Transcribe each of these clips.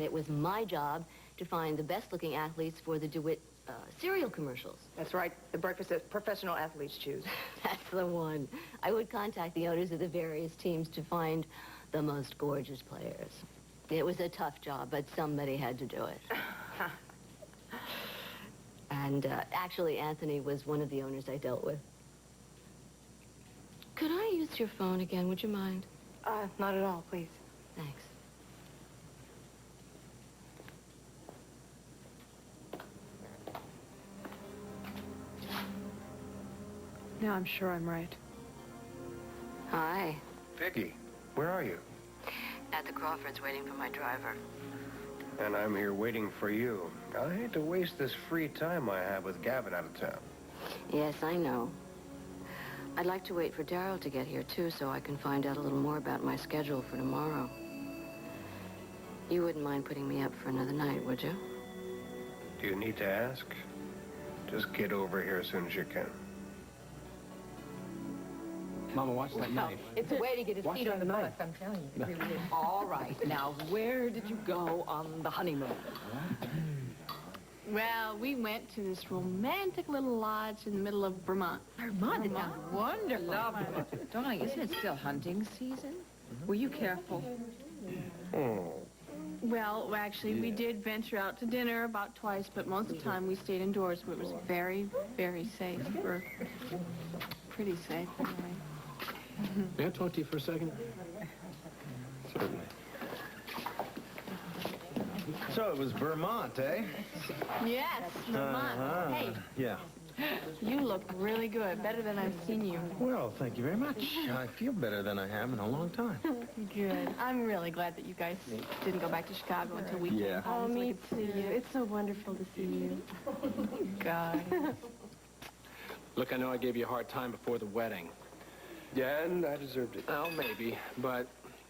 and it was my job to find the best-looking athletes for the DeWitt cereal commercials. That's right. The breakfast that professional athletes choose. That's the one. I would contact the owners of the various teams to find the most gorgeous players. It was a tough job, but somebody had to do it. And actually, Anthony was one of the owners I dealt with. Could I use your phone again? Would you mind? Not at all, please. Thanks. Now I'm sure I'm right. Hi. Vicky, where are you? At the Crawfords, waiting for my driver. And I'm here waiting for you. I hate to waste this free time I have with Gavin out of town. Yes, I know. I'd like to wait for Daryl to get here, too, so I can find out a little more about my schedule for tomorrow. You wouldn't mind putting me up for another night, would you? Do you need to ask? Just get over here as soon as you can. Mama, watch that knife. It's a way to get his Watch feet that on the knife. bus, I'm telling you. It really is. All right, now where did you go on the honeymoon? Well, we went to this romantic little lodge in the middle of Vermont. Vermont, it sounds wonderful. Darling, isn't it still hunting season? Were you careful? Oh. Well, actually, we did venture out to dinner about twice, but most of the time we stayed indoors, where it was very, very safe. Or pretty safe, anyway. May I talk to you for a second? Certainly. So it was Vermont, eh? Yes, Vermont. Hey, Yeah. you look really good, better than I've seen you. Well, thank you very much. I feel better than I have in a long time. Good. I'm really glad that you guys didn't go back to Chicago until we Yeah. came home. Oh, so I me could see you. It's so wonderful to see you. God. Look, I know I gave you a hard time before the wedding. Yeah, and I deserved it. Well, maybe, but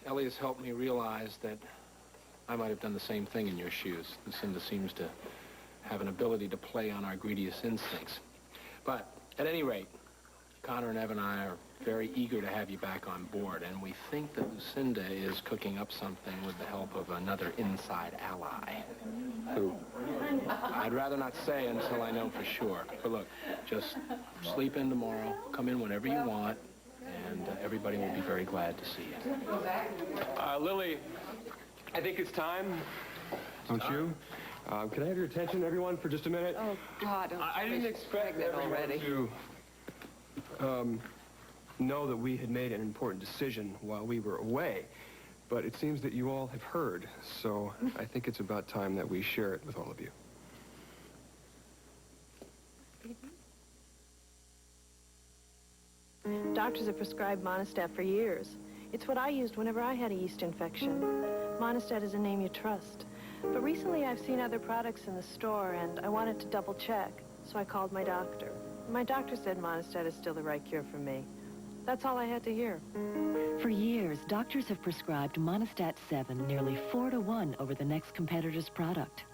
Ellie has helped me realize that I might have done the same thing in your shoes. Lucinda seems to have an ability to play on our greediest instincts. But at any rate, Connor and Ev and I are very eager to have you back on board, and we think that Lucinda is cooking up something with the help of another inside ally. Who? I'd rather not say until I know for sure. But look, just sleep in tomorrow, come in whenever you want, and everybody will be very glad to see you. Lily, I think it's time. Don't you? Can I have your attention, everyone, for just a minute? Oh, God. I didn't expect that already. to know that we had made an important decision while we were away. But it seems that you all have heard, so I think it's about time that we share it with all of you. Doctors have prescribed Monistat for years. It's what I used whenever I had a yeast infection. Monistat is a name you trust. But recently I've seen other products in the store, and I wanted to double check, so I called my doctor. My doctor said Monistat is still the right cure for me. That's all I had to hear. For years, doctors have prescribed Monistat 7 nearly 4-to-1 over the next competitor's product.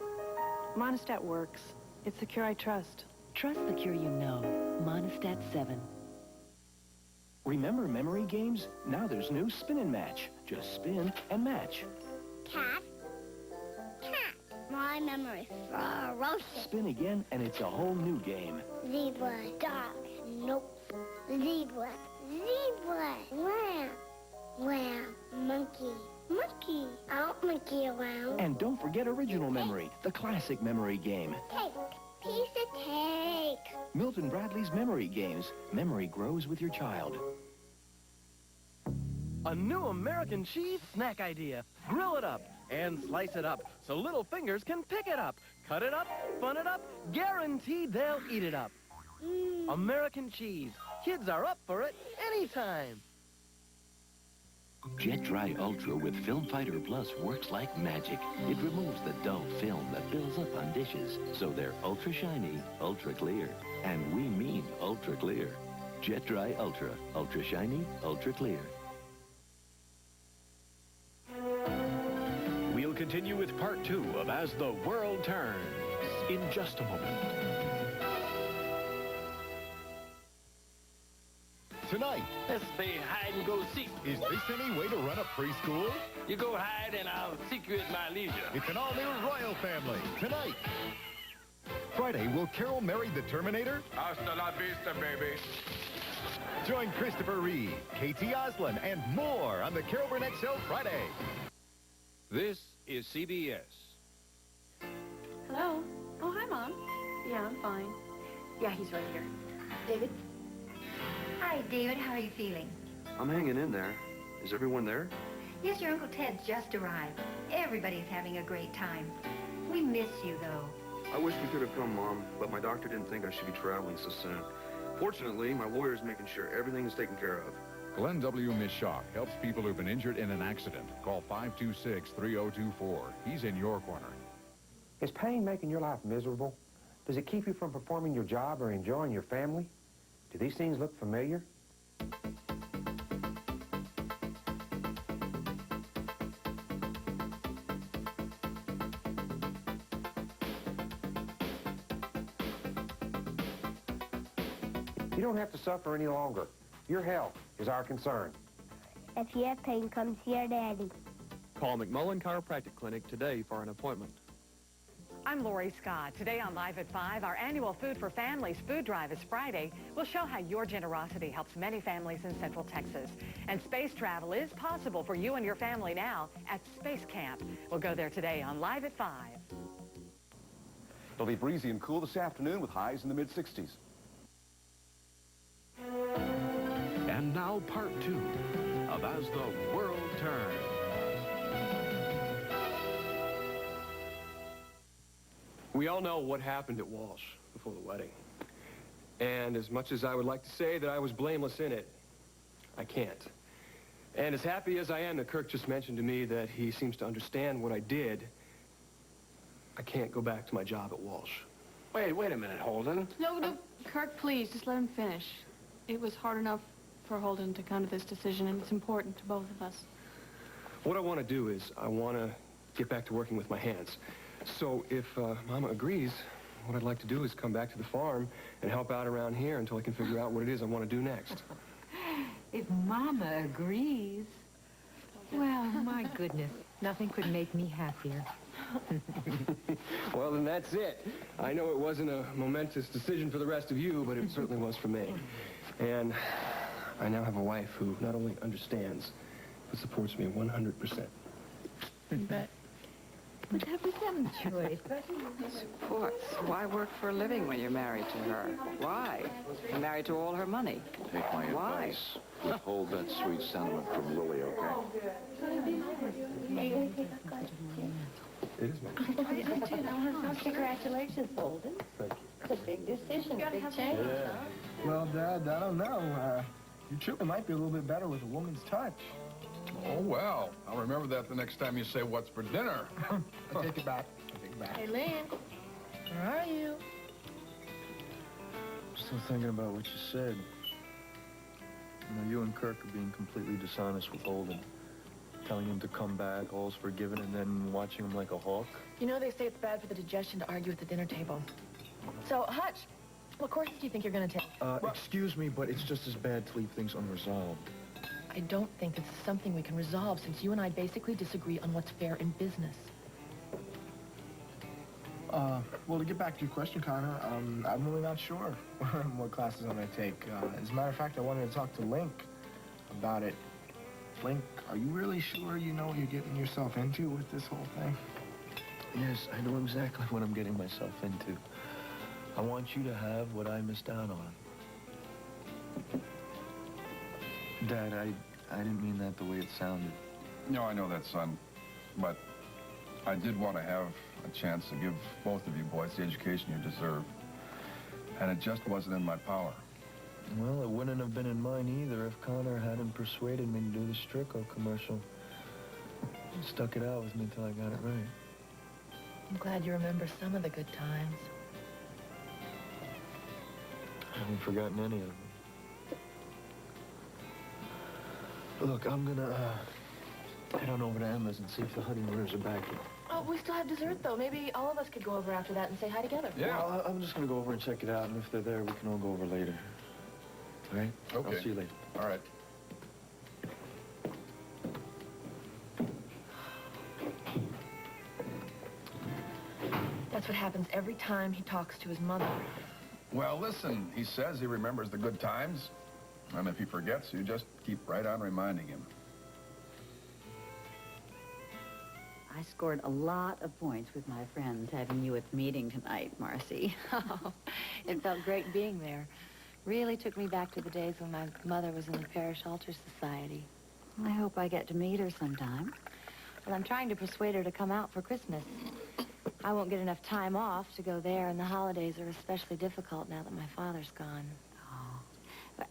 Monistat works. It's the cure I trust. Trust the cure you know. Monistat 7. Remember memory games? Now there's new Spin and Match. Just spin and match. Cat. Cat. My memory ferocious. Spin again, and it's a whole new game. Zebra. Dog. Nope. Zebra. Zebra. Lamb. Lamb. Monkey. Monkey. I don't monkey around. And don't forget original memory, the classic memory game. Cake. Piece of cake. Milton Bradley's Memory Games. Memory grows with your child. A new American cheese snack idea. Grill it up and slice it up so little fingers can pick it up. Cut it up, fun it up, guaranteed they'll eat it up. American cheese. Kids are up for it anytime. Jet Dry Ultra with Film Fighter Plus works like magic. It removes the dull film that builds up on dishes, so they're ultra shiny, ultra clear. And we mean ultra clear. Jet Dry Ultra. Ultra shiny, ultra clear. We'll continue with part 2 of As the World Turns in just a moment. Tonight, Let's play hide and go seek. Is this any way to run a preschool? You go hide and I'll seek you at my leisure. It's an all-new Royal Family, tonight. Friday, will Carol marry the Terminator? Hasta la vista, baby. Join Christopher Reeve, Katie Oslin, and more on the Carol Burnett Show Friday. This is CBS. Hello? Oh, hi, Mom. Yeah, I'm fine. Yeah, he's right here. David? Hi, David. How are you feeling? I'm hanging in there. Is everyone there? Yes, your Uncle Ted's just arrived. Everybody's having a great time. We miss you, though. I wish we could have come, Mom, but my doctor didn't think I should be traveling so soon. Fortunately, my lawyer's making sure everything is taken care of. Glenn W. Mishock helps people who've been injured in an accident. Call 526-3024. He's in your corner. Is pain making your life miserable? Does it keep you from performing your job or enjoying your family? Do these things look familiar? You don't have to suffer any longer. Your health is our concern. If you have pain, come see your daddy. Call McMullen Chiropractic Clinic today for an appointment. I'm Lori Scott. Today on Live at 5, our annual Food for Families food drive is Friday. We'll show how your generosity helps many families in Central Texas. And space travel is possible for you and your family now at Space Camp. We'll go there today on Live at 5. It'll be breezy and cool this afternoon with highs in the mid-60s. And now part 2 of As the World Turns. We all know what happened at Walsh before the wedding. And as much as I would like to say that I was blameless in it, I can't. And as happy as I am that Kirk just mentioned to me that he seems to understand what I did, I can't go back to my job at Walsh. Wait a minute, Holden. No, Kirk, please, just let him finish. It was hard enough for Holden to come to this decision, and it's important to both of us. What I want to do is I want to get back to working with my hands. So if Mama agrees, what I'd like to do is come back to the farm and help out around here until I can figure out what it is I want to do next. If Mama agrees. Well, my goodness, nothing could make me happier. Well, then that's it. I know it wasn't a momentous decision for the rest of you, but it certainly was for me. And I now have a wife who not only understands, but supports me 100%. You bet. But have we some choice? Supports. Why work for a living when you're married to her? Why? You're married to all her money. Take my Why? advice. Withhold that sweet sentiment from Lily, okay? It is my Congratulations, Holden. Thank you. It's a big decision, a big change. Well, Dad, I don't know. Your treatment might be a little bit better with a woman's touch. Oh, well. I'll remember that the next time you say what's for dinner. I take it back. Hey, Lynn, where are you? Still thinking about what you said. You know, you and Kirk are being completely dishonest with Holden. Telling him to come back, all's forgiven, and then watching him like a hawk. You know they say it's bad for the digestion to argue at the dinner table. So, Hutch, what courses do you think you're going to take? Excuse me, but it's just as bad to leave things unresolved. I don't think this is something we can resolve since you and I basically disagree on what's fair in business. Well, to get back to your question, Connor, I'm really not sure what classes I'm going to take. As a matter of fact, I wanted to talk to Link about it. Link, are you really sure you know what you're getting yourself into with this whole thing? Yes, I know exactly what I'm getting myself into. I want you to have what I missed out on. Dad, I didn't mean that the way it sounded. No, I know that, son. But I did want to have a chance to give both of you boys the education you deserve. And it just wasn't in my power. Well, it wouldn't have been in mine either if Connor hadn't persuaded me to do the Strico commercial. He stuck it out with me until I got it right. I'm glad you remember some of the good times. I haven't forgotten any of them. Look, I'm gonna head on over to Emma's and see if the honeymooners are back yet. Oh, we still have dessert, though. Maybe all of us could go over after that and say hi together. Yeah. Well, I'm just gonna go over and check it out, and if they're there, we can all go over later. All right? Okay. I'll see you later. All right. That's what happens every time he talks to his mother. Well, listen, he says he remembers the good times. And if he forgets, you just keep right on reminding him. I scored a lot of points with my friends having you at the meeting tonight, Marcy. Oh, it felt great being there. Really took me back to the days when my mother was in the Parish Altar Society. I hope I get to meet her sometime. Well, I'm trying to persuade her to come out for Christmas. I won't get enough time off to go there, and the holidays are especially difficult now that my father's gone. Oh. But,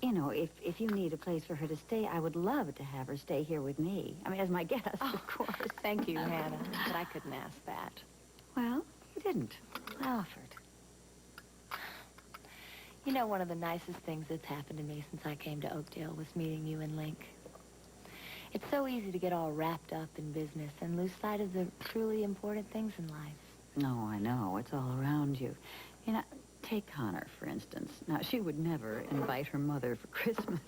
you know, if you need a place for her to stay, I would love to have her stay here with me. I mean, as my guest, of course. Thank you, Hannah, but I couldn't ask that. Well, you didn't. I offered. You know, one of the nicest things that's happened to me since I came to Oakdale was meeting you and Link. It's so easy to get all wrapped up in business and lose sight of the truly important things in life. No, I know. It's all around you. You know, take Connor, for instance. Now, she would never invite her mother for Christmas.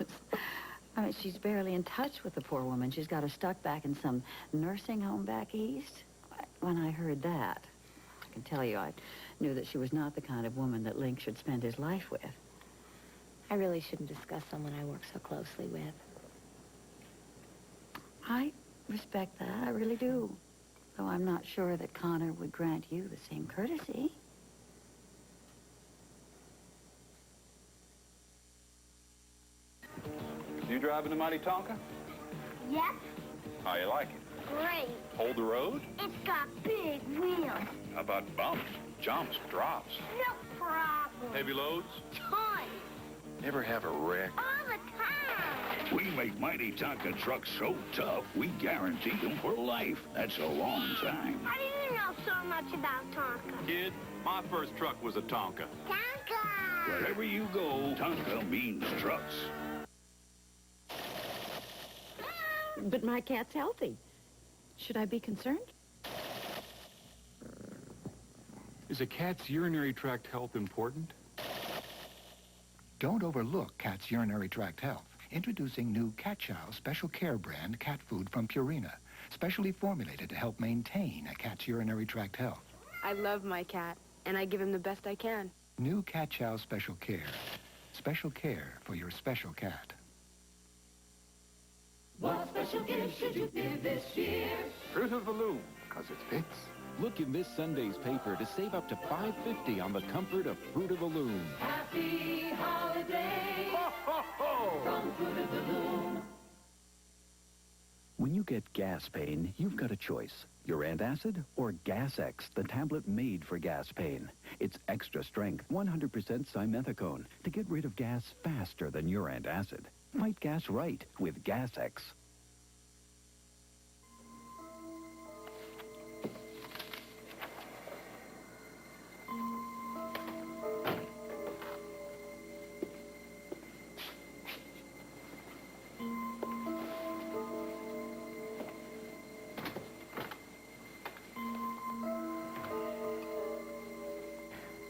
I mean, she's barely in touch with the poor woman. She's got her stuck back in some nursing home back east. When I heard that, I can tell you, I knew that she was not the kind of woman that Link should spend his life with. I really shouldn't discuss someone I work so closely with. I respect that, I really do. Though I'm not sure that Connor would grant you the same courtesy. You driving the mighty Tonka? Yep, How you like it? great. Hold the road? It's got big wheels. How about bumps, jumps, drops? No problem. Heavy loads? Tons. Never have a wreck? All the time. We make mighty Tonka trucks so tough, we guarantee them for life. That's a long time. How do you know so much about Tonka? Kid, my first truck was a Tonka. Tonka! Wherever you go, Tonka means trucks. But my cat's healthy. Should I be concerned? Is a cat's urinary tract health important? Don't overlook cat's urinary tract health. Introducing new Cat Chow Special Care brand cat food from Purina, specially formulated to help maintain a cat's urinary tract health. I love my cat, and I give him the best I can. New Cat Chow Special Care. Special care for your special cat. What special gift should you give this year? Fruit of the Loom, because it fits. Look in this Sunday's paper to save up to $5.50 on the comfort of Fruit of the Loom. Happy holidays. Ho, ho, ho! From Fruit of the Loom. When you get gas pain, you've got a choice. Your antacid or Gas X, the tablet made for gas pain. It's extra strength, 100% simethicone to get rid of gas faster than your antacid. Fight gas right with Gas X.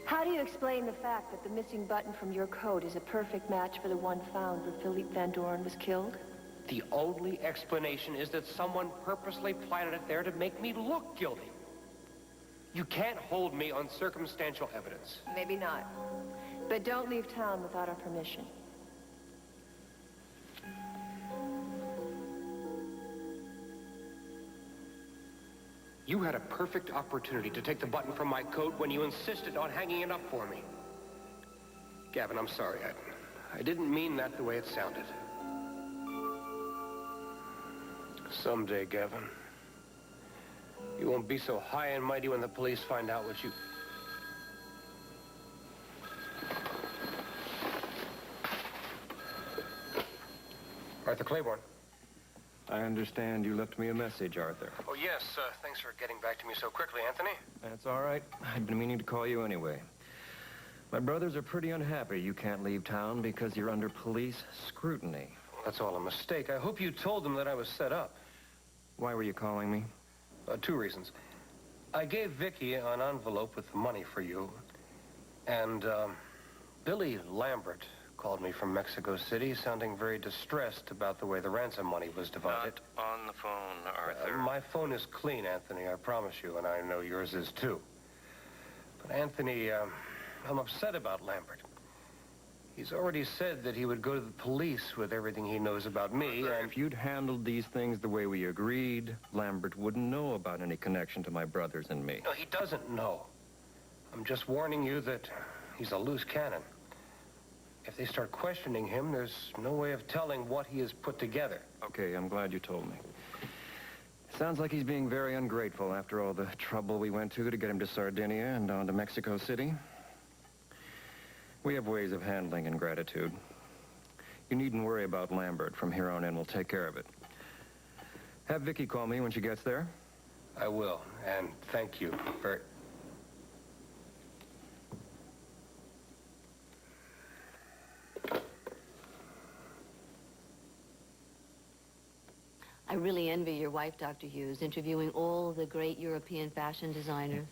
How do you explain the fact that the missing button from your coat is a perfect match for the one found where Philippe Van Doren was killed? The only explanation is that someone purposely planted it there to make me look guilty. You can't hold me on circumstantial evidence. Maybe not. But don't leave town without our permission. You had a perfect opportunity to take the button from my coat when you insisted on hanging it up for me. Gavin, I'm sorry. I didn't mean that the way it sounded. Someday, Gavin, you won't be so high and mighty when the police find out what you... Arthur Claiborne. I understand you left me a message, Arthur. Oh, yes. Thanks for getting back to me so quickly, Anthony. That's all right. I'd been meaning to call you anyway. My brothers are pretty unhappy you can't leave town because you're under police scrutiny. Well, that's all a mistake. I hope you told them that I was set up. Why were you calling me? 2 reasons. I gave Vicky an envelope with money for you, and Billy Lambert called me from Mexico City, sounding very distressed about the way the ransom money was divided. Not on the phone, Arthur. My phone is clean, Anthony, I promise you, and I know yours is too. But Anthony, I'm upset about Lambert. He's already said that he would go to the police with everything he knows about me, and... If you'd handled these things the way we agreed, Lambert wouldn't know about any connection to my brothers and me. No, he doesn't know. I'm just warning you that he's a loose cannon. If they start questioning him, there's no way of telling what he has put together. Okay, I'm glad you told me. Sounds like he's being very ungrateful after all the trouble we went to get him to Sardinia and on to Mexico City. We have ways of handling ingratitude. You needn't worry about Lambert. From here on in, we'll take care of it. Have Vicky call me when she gets there. I will, and thank you for... I really envy your wife, Dr. Hughes, interviewing all the great European fashion designers.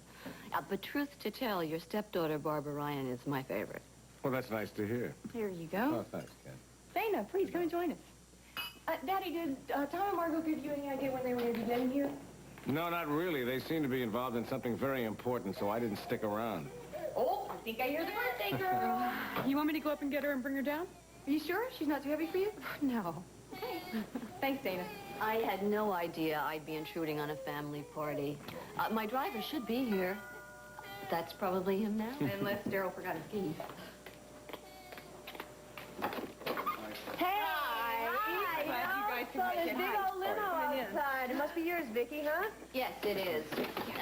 But truth to tell, your stepdaughter, Barbara Ryan, is my favorite. Well, that's nice to hear. Here you go. Oh, thanks, Ken. Dana, please come and join us. Daddy, did Tom and Margot give you any idea when they were going to be getting here? No, not really. They seem to be involved in something very important, so I didn't stick around. Oh, I think I hear the birthday girl. You want me to go up and get her and bring her down? Are you sure? She's not too heavy for you? No. Okay. Thanks, Dana. I had no idea I'd be intruding on a family party. My driver should be here. That's probably him now. Unless Daryl forgot his keys. Hey! Hi! Glad you guys So could this make it. big Hi. old limo Come in. outside. It must be yours, Vicky, huh? Yes, it is.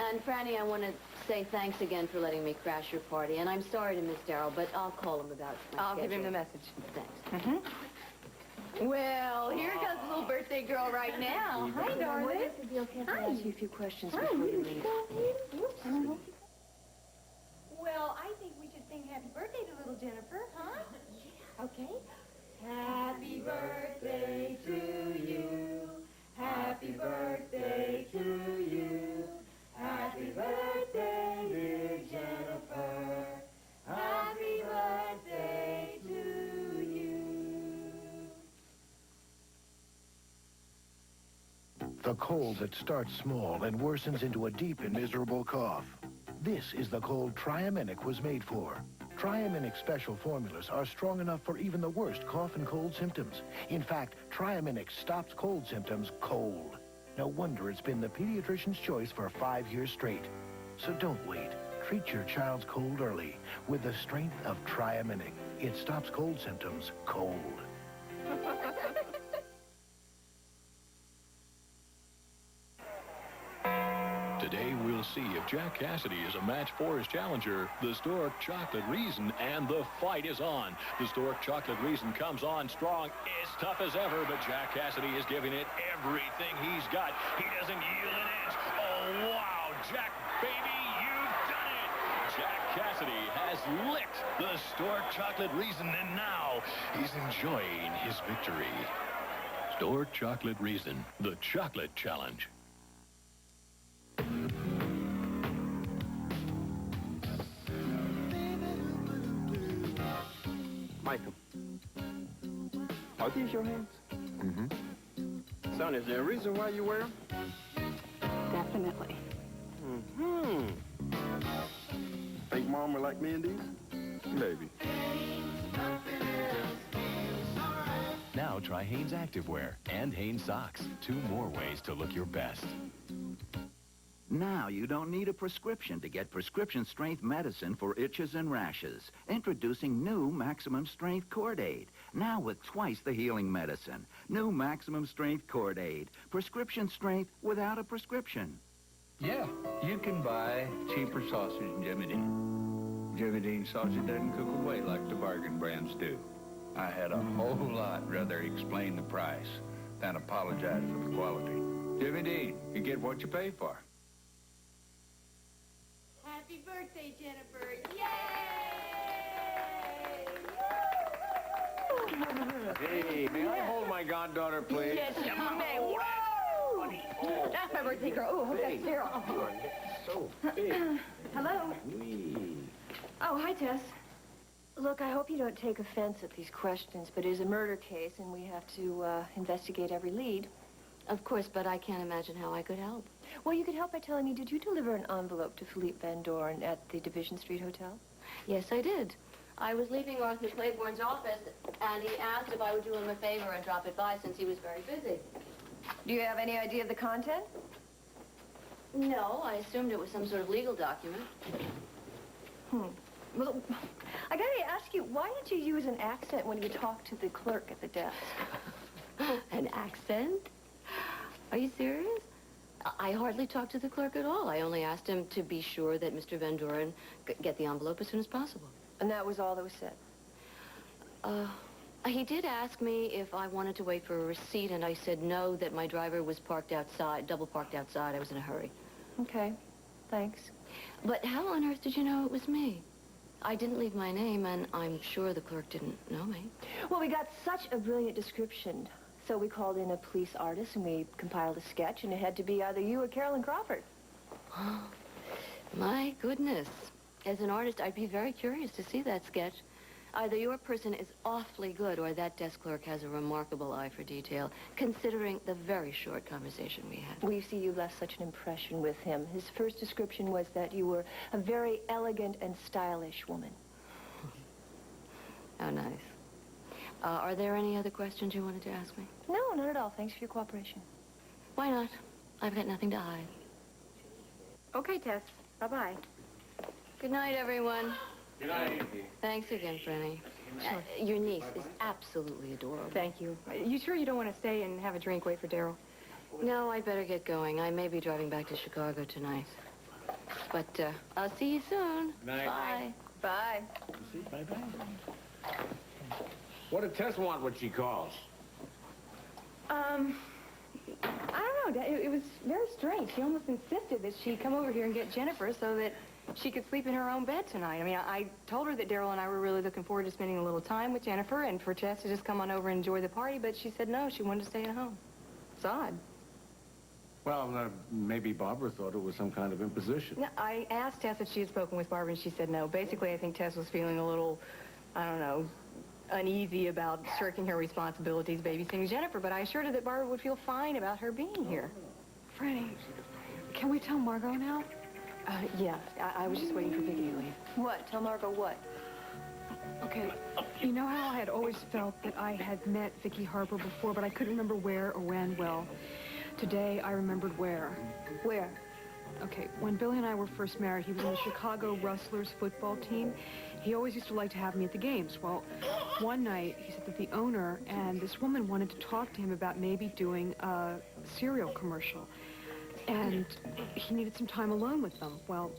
And Franny, I want to say thanks again for letting me crash your party. And I'm sorry to miss Daryl, but I'll call him about my I'll give him schedule. the message. Thanks. Mm-hmm. Well, here comes the little birthday girl right now. Hi, darling. Would it be okay if I ask you a few questions Hi. before you leave? Well, I think we should sing happy birthday to little Jennifer, huh? Yeah. Okay. Happy birthday to you. Happy birthday to you. Happy birthday, dear Jennifer. Happy birthday to you. The cold that starts small and worsens into a deep and miserable cough. This is the cold Triaminic was made for. Triaminic special formulas are strong enough for even the worst cough and cold symptoms. In fact, Triaminic stops cold symptoms cold. No wonder it's been the pediatrician's choice for 5 years straight. So don't wait. Treat your child's cold early with the strength of Triaminic. It stops cold symptoms cold. Today, we'll see if Jack Cassidy is a match for his challenger, the Stork Chocolate Reason, and the fight is on. The Stork Chocolate Reason comes on strong, as tough as ever, but Jack Cassidy is giving it everything he's got. He doesn't yield an inch. Oh, wow, Jack, baby, you've done it! Jack Cassidy has licked the Stork Chocolate Reason, and now he's enjoying his victory. Stork Chocolate Reason, the Chocolate Challenge. Michael, are these your hands? Mm-hmm. Son, is there a reason why you wear them? Definitely. Mm-hmm. Think Mom would like me in these? Maybe. Now try Hanes Activewear and Hanes Socks. 2 more ways to look your best. Now you don't need a prescription to get prescription-strength medicine for itches and rashes. Introducing new Maximum Strength Cord-Aid. Now with twice the healing medicine. New Maximum Strength Cord-Aid. Prescription strength without a prescription. Yeah, you can buy cheaper sausage than Jimmy Dean. Jimmy Dean sausage doesn't cook away like the bargain brands do. I had a whole lot rather explain the price than apologize for the quality. Jimmy Dean, you get what you pay for. Happy birthday, Jennifer. Yay! Hey, may I hold my goddaughter, please? Yes, you may. Whoa! That's my birthday girl. Oh, okay, Daryl. So big. Hello. Oh, hi, Tess. Look, I hope you don't take offense at these questions, but it is a murder case, and we have to investigate every lead. Of course, but I can't imagine how I could help. Well, you could help by telling me, did you deliver an envelope to Philippe Van Doren at the Division Street Hotel? Yes, I did. I was leaving Arthur Claiborne's office, and he asked if I would do him a favor and drop it by since he was very busy. Do you have any idea of the content? No, I assumed it was some sort of legal document. Well, I gotta ask you, why did you use an accent when you talked to the clerk at the desk? An accent? Are you serious? I hardly talked to the clerk at all. I only asked him to be sure that Mr. Van Doren get the envelope as soon as possible. And that was all that was said? He did ask me if I wanted to wait for a receipt, and I said no, that my driver was parked outside, double parked outside. I was in a hurry. Okay, thanks. But how on earth did you know it was me? I didn't leave my name, and I'm sure the clerk didn't know me. Well, we got such a brilliant description. So we called in a police artist, and we compiled a sketch, and it had to be either you or Carolyn Crawford. My goodness. As an artist, I'd be very curious to see that sketch. Either your person is awfully good, or that desk clerk has a remarkable eye for detail, considering the very short conversation we had. Well, you see, you left such an impression with him. His first description was that you were a very elegant and stylish woman. How nice. Are there any other questions you wanted to ask me? No, not at all. Thanks for your cooperation. Why not? I've got nothing to hide. Okay, Tess. Bye-bye. Good night, everyone. Good night. Thanks again, Franny. Your niece is absolutely adorable. Thank you. You sure you don't want to stay and have a drink, wait for Daryl? No, I'd better get going. I may be driving back to Chicago tonight. But I'll see you soon. Good night. Bye. Bye. Bye-bye. What did Tess want what she calls? I don't know. It was very strange. She almost insisted that she come over here and get Jennifer so that she could sleep in her own bed tonight. I mean, I told her that Daryl and I were really looking forward to spending a little time with Jennifer and for Tess to just come on over and enjoy the party, but she said no, she wanted to stay at home. It's odd. Well, maybe Barbara thought it was some kind of imposition. No, I asked Tess if she had spoken with Barbara, and she said no. Basically, I think Tess was feeling a little, I don't know, uneasy about shirking her responsibilities babysitting Jennifer, but I assured her that Barbara would feel fine about her being here. Franny, can we tell Margot now? Yeah, I was just waiting for Vicky to leave. What? Tell Margot what? Okay, you know how I had always felt that I had met Vicky Harper before, but I couldn't remember where or when? Well, today I remembered where. Where? Okay, when Billy and I were first married, he was on the Chicago Rustlers football team. He always used to like to have me at the games. Well, one night, he said that the owner and this woman wanted to talk to him about maybe doing a cereal commercial. And he needed some time alone with them. Well,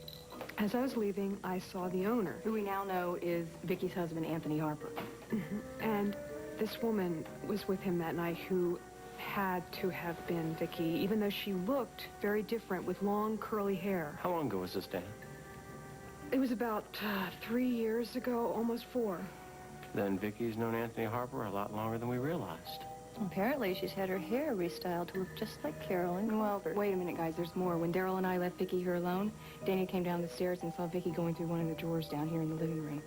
as I was leaving, I saw the owner, who we now know is Vicky's husband, Anthony Harper. And this woman was with him that night who had to have been Vicky, even though she looked very different with long, curly hair. How long ago was this, Dan? It was about 3 years ago, almost 4. Then Vicky's known Anthony Harper a lot longer than we realized. Apparently, she's had her hair restyled to look just like Carolyn. Well, wait a minute, guys. There's more. When Daryl and I left Vicky here alone, Danny came down the stairs and saw Vicky going through one of the drawers down here in the living room.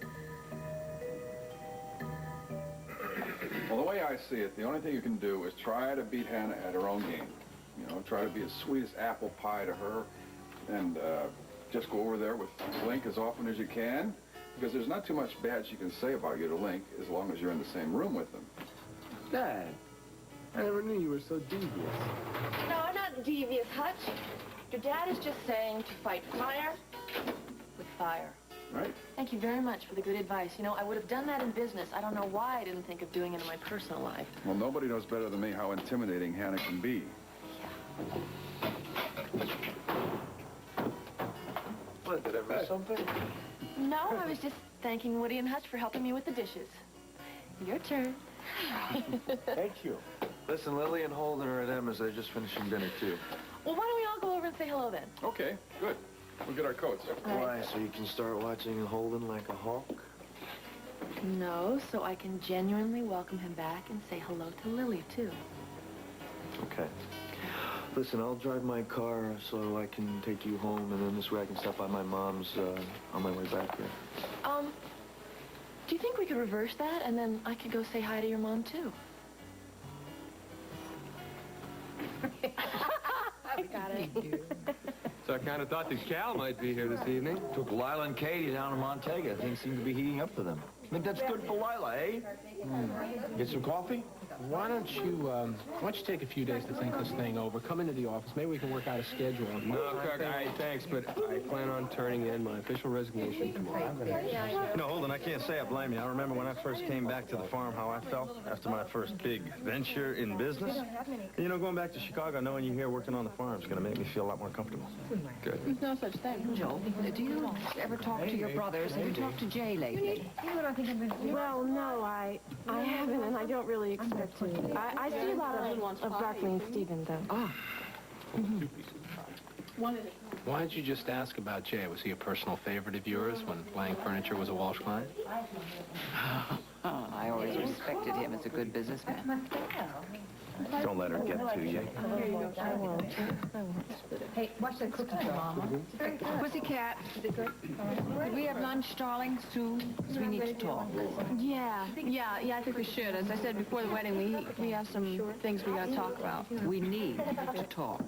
Well, the way I see it, the only thing you can do is try to beat Hannah at her own game. You know, try to be as sweet as apple pie to her, and just go over there with Link as often as you can, because there's not too much bad she can say about you to Link as long as you're in the same room with them. Dad, I never knew you were so devious. No, I'm not devious, Hutch. Your dad is just saying to fight fire with fire. Right. Thank you very much for the good advice. You know, I would have done that in business. I don't know why I didn't think of doing it in my personal life. Well, nobody knows better than me how intimidating Hannah can be. What, did I miss something? No, I was just thanking Woody and Hutch for helping me with the dishes. Your turn. Thank you. Listen, Lily and Holden are at Emma's. They're just finishing dinner, too. Well, why don't we all go over and say hello then? Okay, good. We'll get our coats. Why, so you can start watching Holden like a hawk? No, so I can genuinely welcome him back and say hello to Lily, too. Okay. Listen, I'll drive my car so I can take you home, and then this way I can stop by my mom's on my way back here. Do you think we could reverse that, and then I could go say hi to your mom, too? We got it. So I kind of thought that Cal might be here this evening. Took Lila and Katie down to Montega. Things seem to be heating up for them. Think that's good for Lila, eh? Get some coffee? Why don't you take a few days to think this thing over? Come into the office. Maybe we can work out a schedule. No, Kirk, all right, thanks, but I plan on turning in my official resignation tomorrow. No, Holden, I can't say I blame you. I remember when I first came back to the farm how I felt after my first big venture in business. And, you know, going back to Chicago, knowing you here working on the farm is going to make me feel a lot more comfortable. Good. There's no such thing. Joel, do you ever talk to your brothers? Have you talked to Jay lately? Well, no, I haven't, and I don't really expect to. I see a lot of Broccoli and Steven, though. Ah. Why didn't you just ask about Jay? Was he a personal favorite of yours when Lang Furniture was a Walsh client? I always respected him as a good businessman. Don't let her get to you. I won't. Hey, watch that cookie, Mama. Pussycat, could we have lunch, darling, soon? Because we need to talk. Yeah, I think we should. As I said before the wedding, we have some things we got to talk about. We need to talk.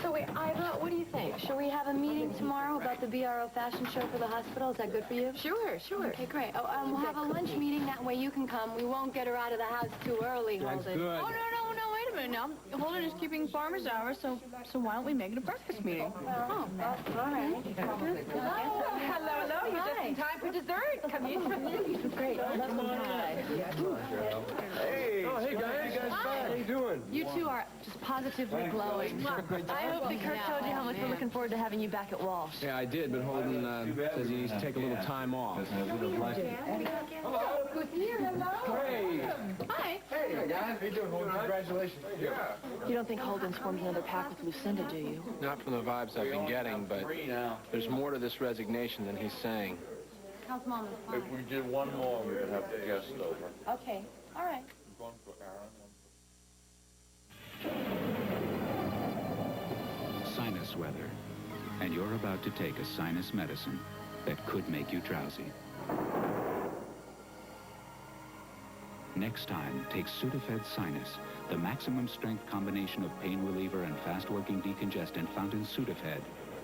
So wait, Ivor, what do you think? Shall we have a meeting tomorrow about the BRO fashion show for the hospital? Is that good for you? Sure. Okay, great. Oh, we'll have a lunch meeting. That way you can come. We won't get her out of the house too early, That's Holden. good. Oh, no, wait a minute now. Holden is keeping farmer's hours, so why don't we make it a breakfast meeting? Oh, all right. Hello. You're just in time for dessert. Come in. Great. Come on. Hey. Oh, hey, guys. How you doing? You two are just positively glowing. I hope that Kirk told you how much we're looking forward to having you back at Walsh. Yeah, I did, but Holden says he needs to take a little time off. Hello. Who's here? Hello. Hey. Hi. Hey, guys. How you doing, Holden? Congratulations. Yeah. You don't think Holden's formed another pack with Lucinda, do you? Not from the vibes I've been getting, but there's more to this resignation than he's saying. How's Mama? If we did one more, we would have the guest over. Okay. All right. Sinus weather, and you're about to take a sinus medicine that could make you drowsy. Next time, take Sudafed Sinus, the maximum strength combination of pain reliever and fast-working decongestant found in Sudafed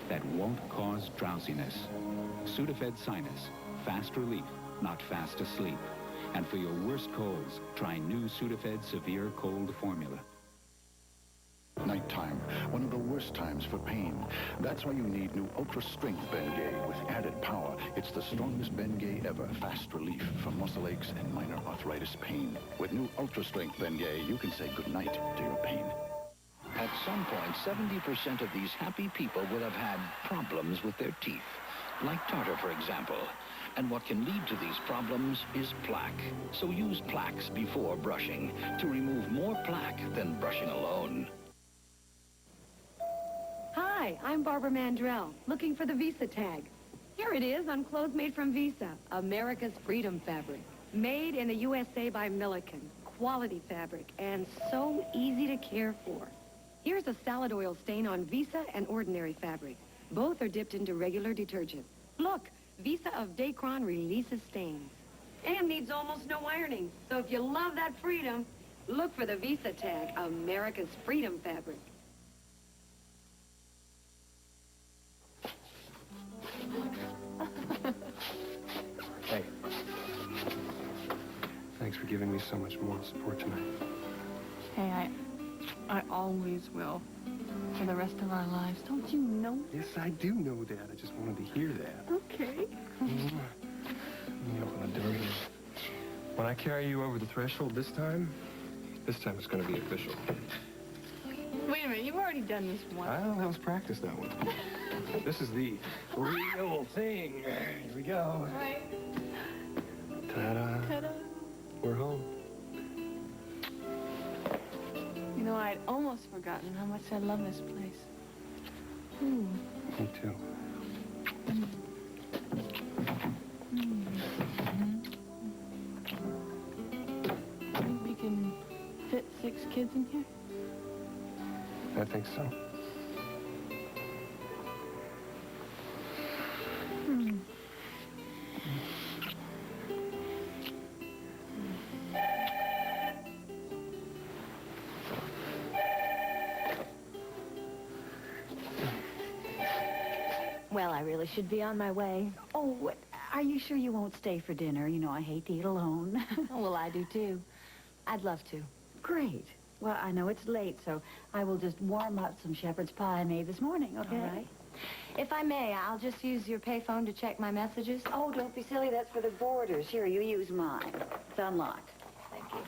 that won't cause drowsiness. Sudafed Sinus, fast relief, not fast asleep. And for your worst colds, try new Sudafed Severe Cold Formula. Nighttime, one of the worst times for pain. That's why you need new Ultra Strength Bengay with added power. It's the strongest Bengay ever. Fast relief from muscle aches and minor arthritis pain. With new Ultra Strength Bengay, you can say goodnight to your pain. At some point, 70% of these happy people will have had problems with their teeth. Like tartar, for example. And what can lead to these problems is plaque. So use Plaques before brushing to remove more plaque than brushing alone. Hi, I'm Barbara Mandrell, looking for the Visa tag. Here it is on clothes made from Visa, America's Freedom fabric. Made in the USA by Milliken. Quality fabric, and so easy to care for. Here's a salad oil stain on Visa and ordinary fabric. Both are dipped into regular detergent. Look, Visa of Dacron releases stains. And needs almost no ironing. So if you love that freedom, look for the Visa tag, America's Freedom fabric. Hey. Thanks for giving me so much moral support tonight. Hey, I always will. For the rest of our lives. Don't you know? Yes, I do know that. I just wanted to hear that. Okay. Let me open the door here. When I carry you over the threshold this time it's going to be official. Wait a minute, you've already done this once. Well, that was practice, that one. This is the real thing. Here we go. Right. Ta-da. Ta-da. We're home. You know, I'd almost forgotten how much I love this place. Me too. Think we can fit 6 kids in here? I think so. Well, I really should be on my way. Oh, are you sure you won't stay for dinner? You know, I hate to eat alone. Oh, well, I do, too. I'd love to. Great. Well, I know it's late, so I will just warm up some shepherd's pie I made this morning, okay? All right. If I may, I'll just use your payphone to check my messages. Oh, don't be silly. That's for the boarders. Here, you use mine. It's unlocked. Thank you.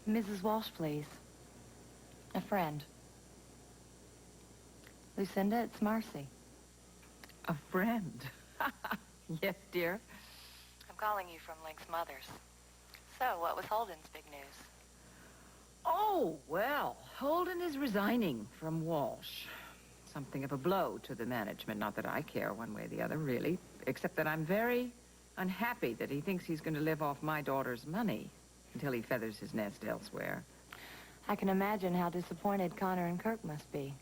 Mrs. Walsh, please. A friend. Lucinda, it's Marcy. A friend? Yes, dear. I'm calling you from Link's mother's. So, what was Holden's big news? Oh, well, Holden is resigning from Walsh. Something of a blow to the management. Not that I care one way or the other, really. Except that I'm very unhappy that he thinks he's going to live off my daughter's money until he feathers his nest elsewhere. I can imagine how disappointed Connor and Kirk must be.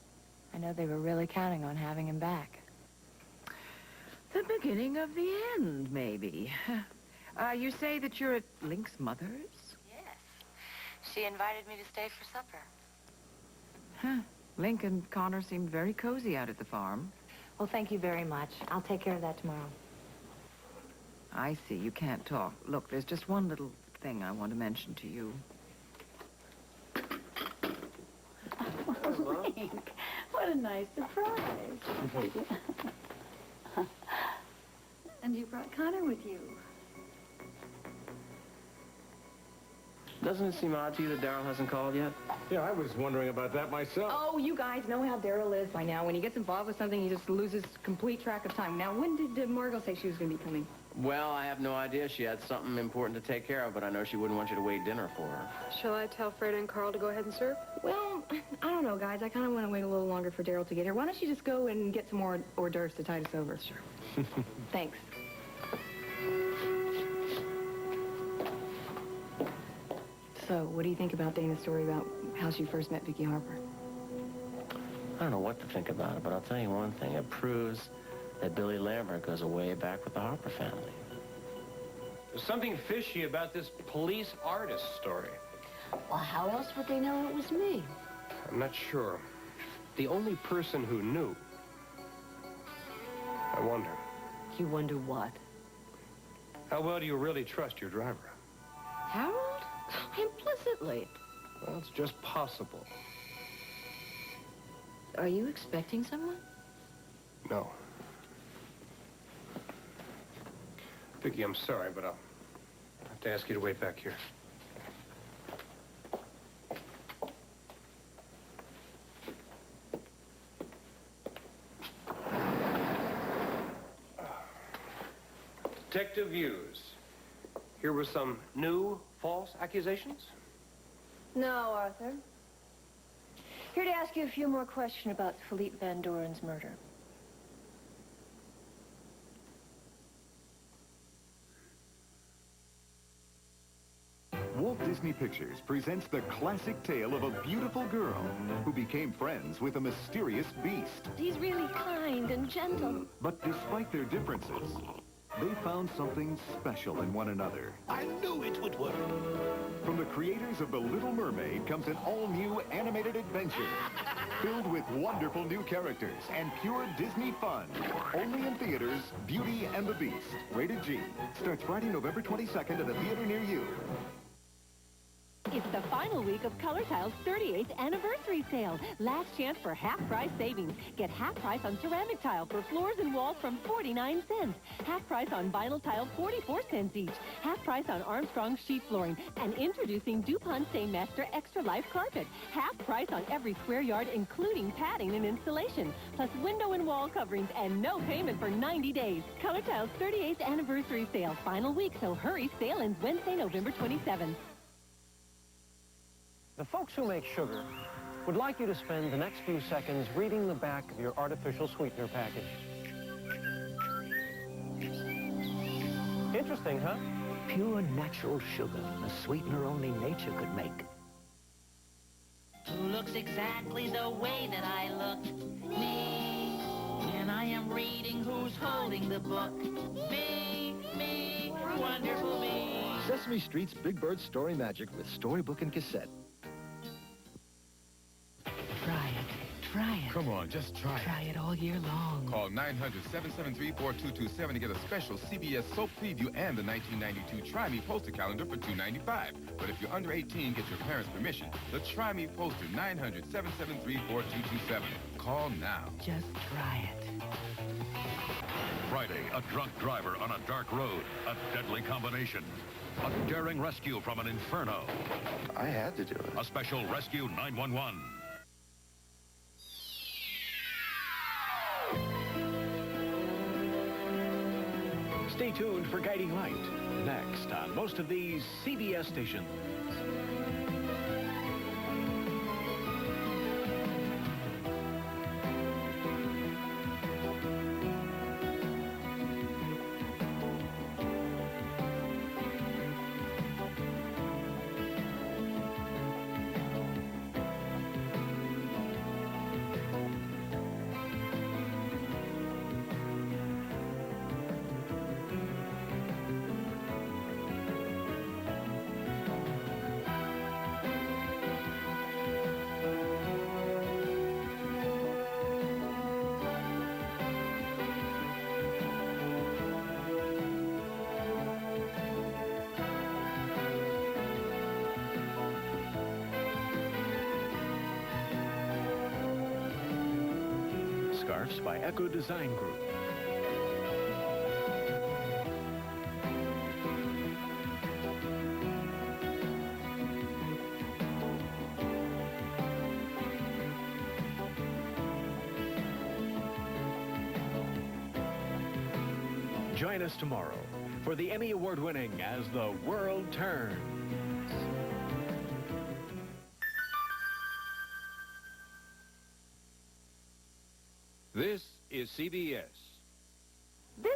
I know they were really counting on having him back. The beginning of the end, maybe. You say that you're at Link's mother's? Yes. She invited me to stay for supper. Huh. Link and Connor seemed very cozy out at the farm. Well, thank you very much. I'll take care of that tomorrow. I see. You can't talk. Look, there's just one little thing I want to mention to you. Oh, Link, what a nice surprise. And you brought Connor with you. Doesn't it seem odd to you that Daryl hasn't called yet? Yeah, I was wondering about that myself. Oh, you guys know how Daryl is by now. When he gets involved with something, he just loses complete track of time. Now, when did Margot say she was going to be coming? Well, I have no idea. She had something important to take care of, but I know she wouldn't want you to wait dinner for her. Shall I tell Fred and Carl to go ahead and serve? Well, I don't know, guys. I kind of want to wait a little longer for Daryl to get here. Why don't you just go and get some more hors d'oeuvres to tide us over? Sure. Thanks. So, what do you think about Dana's story about how she first met Vicki Harper? I don't know what to think about it, but I'll tell you one thing. It proves that Billy Lambert goes way back with the Harper family. There's something fishy about this police artist story. Well, how else would they know it was me? I'm not sure. The only person who knew. I wonder. You wonder what? How well do you really trust your driver? Harold? Implicitly. Well, it's just possible. Are you expecting someone? No. Vicki, I'm sorry, but I'll have to ask you to wait back here. Detective Hughes. Here were some new false accusations? No, Arthur. Here to ask you a few more questions about Philippe Van Doren's murder. Walt Disney Pictures presents the classic tale of a beautiful girl who became friends with a mysterious beast. He's really kind and gentle. But despite their differences, they found something special in one another. I knew it would work. From the creators of The Little Mermaid comes an all-new animated adventure filled with wonderful new characters and pure Disney fun. Only in theaters, Beauty and the Beast. Rated G. Starts Friday, November 22nd at a theater near you. It's the final week of Color Tile's 38th anniversary sale. Last chance for half-price savings. Get half price on ceramic tile for floors and walls from 49 cents. Half price on vinyl tile, 44 cents each. Half price on Armstrong sheet flooring. And introducing DuPont Stainmaster Extra Life Carpet. Half price on every square yard, including padding and installation. Plus window and wall coverings and no payment for 90 days. Color Tile's 38th anniversary sale. Final week, so hurry. Sale ends Wednesday, November 27th. The folks who make sugar would like you to spend the next few seconds reading the back of your artificial sweetener package. Interesting, huh? Pure natural sugar, a sweetener only nature could make. Who looks exactly the way that I look? Me. And and I am reading who's holding the book. Me, wonderful me. Sesame Street's Big Bird Story Magic with storybook and cassette. Try it. Try it. Come on, just try it. Try it all year long. Call 900-773-4227 to get a special CBS soap preview and the 1992 Try Me poster calendar for $2.95. But if you're under 18, get your parents' permission. The Try Me poster, 900-773-4227. Call now. Just try it. Friday, a drunk driver on a dark road. A deadly combination. A daring rescue from an inferno. I had to do it. A special Rescue 911. Stay tuned for Guiding Light, next on most of these CBS stations. Scarves by Echo Design Group. Join us tomorrow for the Emmy Award-winning As the World Turns. This is CBS.